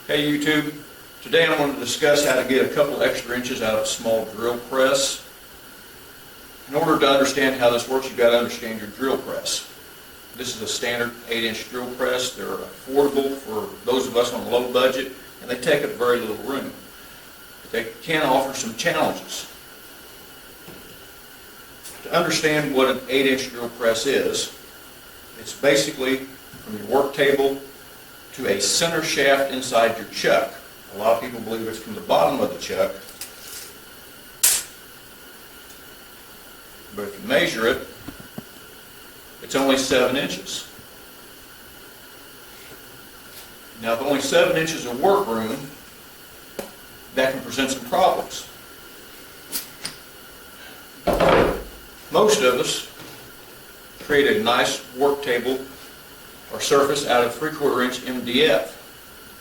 Hey YouTube, today I want to discuss how to get a couple extra inches out of a small drill press. In order to understand how this works, you've got to understand your drill press. This is a standard 8-inch drill press. They're affordable for those of us on a low budget, and they take up very little room. But they can offer some challenges. To understand what an 8-inch drill press is, it's basically from your work table to a center shaft inside your chuck. A lot of people believe it's from the bottom of the chuck, but if you measure it, it's only 7 inches. Now, with only 7 inches of work room, that can present some problems. Most of us create a nice work table or surface out of 3/4 inch MDF.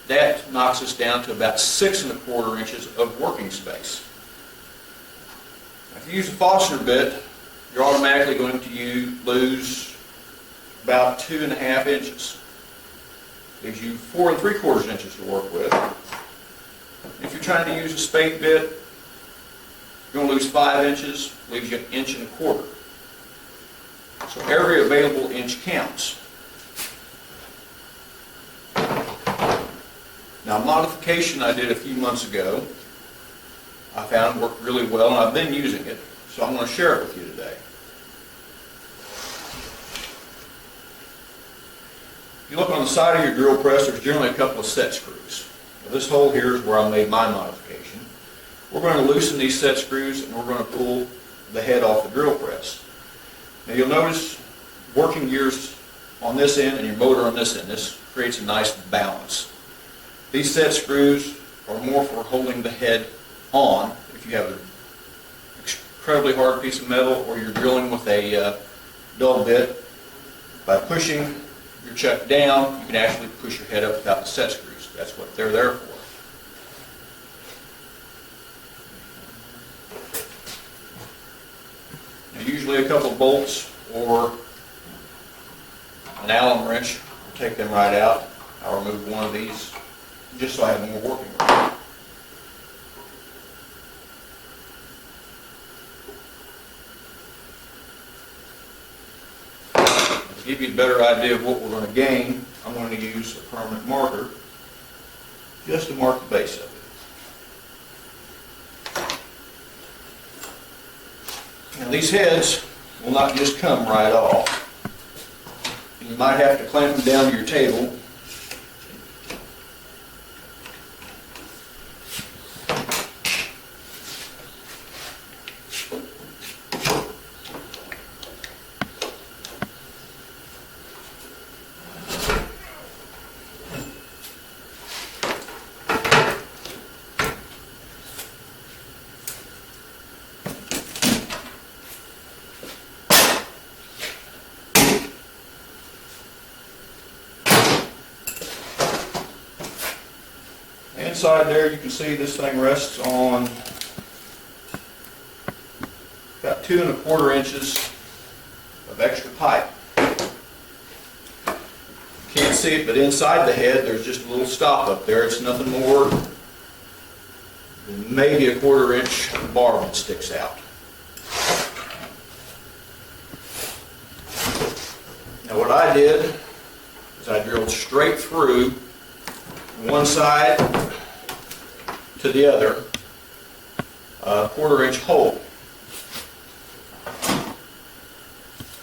That knocks us down to about 6 1/4 inches of working space. If you use a Forstner bit, you're automatically going to lose about 2 1/2 inches. Leaves you 4 3/4 inches to work with. If you're trying to use a spade bit, you're going to lose 5 inches, leaves you 1 1/4 inches. So every available inch counts. Now, modification I did a few months ago, I found worked really well, and I've been using it, so I'm going to share it with you today. If you look on the side of your drill press, there's generally a couple of set screws. Now, this hole here is where I made my modification. We're going to loosen these set screws, and we're going to pull the head off the drill press. Now, you'll notice working gears on this end and your motor on this end. This creates a nice balance. These set screws are more for holding the head on if you have an incredibly hard piece of metal or you're drilling with a dull bit. By pushing your chuck down, you can actually push your head up without the set screws. That's what they're there for. Now, usually a couple of bolts or an Allen wrench will take them right out. I'll remove one of these just so I have more working room. To give you a better idea of what we're going to gain, I'm going to use a permanent marker just to mark the base of it. Now, these heads will not just come right off. You might have to clamp them down to your table. Inside there, you can see this thing rests on about 2 1/4 inches of extra pipe. You can't see it, but inside the head, there's just a little stop up there. It's nothing more than maybe a 1/4 inch barb that sticks out. Now, what I did is I drilled straight through one side to the other, a 1/4 inch hole.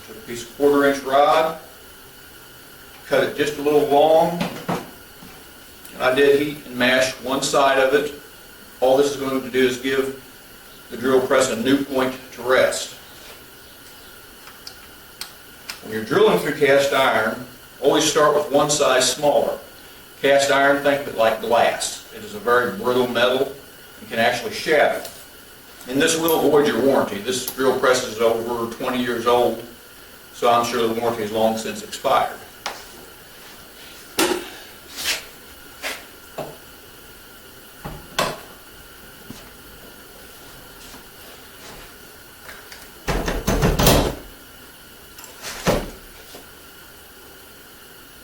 Took a piece of 1/4 inch rod, cut it just a little long, and I did heat and mash one side of it. All this is going to do is give the drill press a new point to rest. When you're drilling through cast iron, always start with one size smaller. Cast iron, think of it like glass. It is a very brittle metal and can actually shatter. And this will void your warranty. This drill press is over 20 years old, so I'm sure the warranty has long since expired.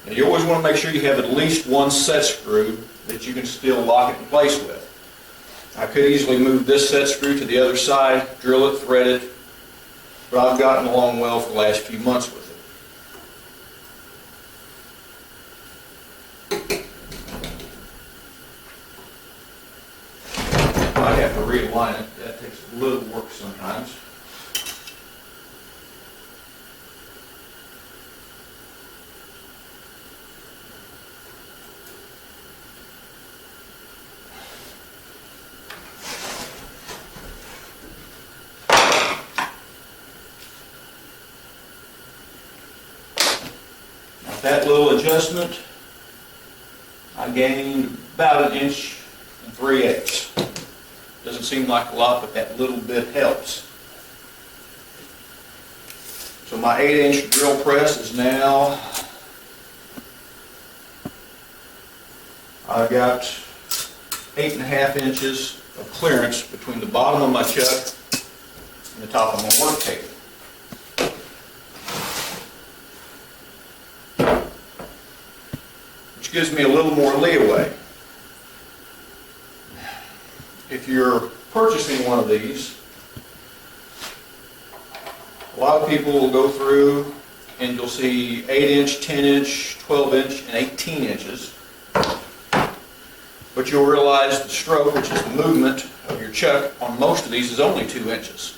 Now, you always want to make sure you have at least one set screw that you can still lock it in place with. I could easily move this set screw to the other side, drill it, thread it, but I've gotten along well for the last few months with it. Might have to realign it. That takes a little work sometimes. That little adjustment, I gained about 1 3/8 inches. Doesn't seem like a lot, but that little bit helps. So my 8-inch drill press is now, I've got 8.5 inches of clearance between the bottom of my chuck and the top of my work table. Gives me a little more leeway. If you're purchasing one of these, a lot of people will go through and you'll see 8-inch, 10-inch, 12-inch, and 18 inches. But you'll realize the stroke, which is the movement of your chuck, on most of these is only 2 inches.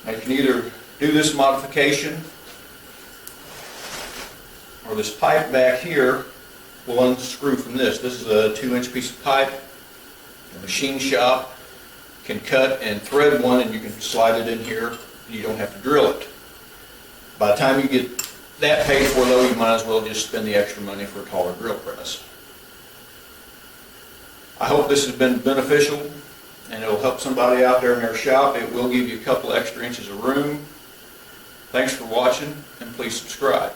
Now you can either do this modification, or this pipe back here will unscrew from this. This is a 2-inch piece of pipe. The machine shop can cut and thread one, and you can slide it in here, and you don't have to drill it. By the time you get that paid for, though, you might as well just spend the extra money for a taller drill press. I hope this has been beneficial, and it'll help somebody out there in their shop. It will give you a couple extra inches of room. Thanks for watching, and please subscribe.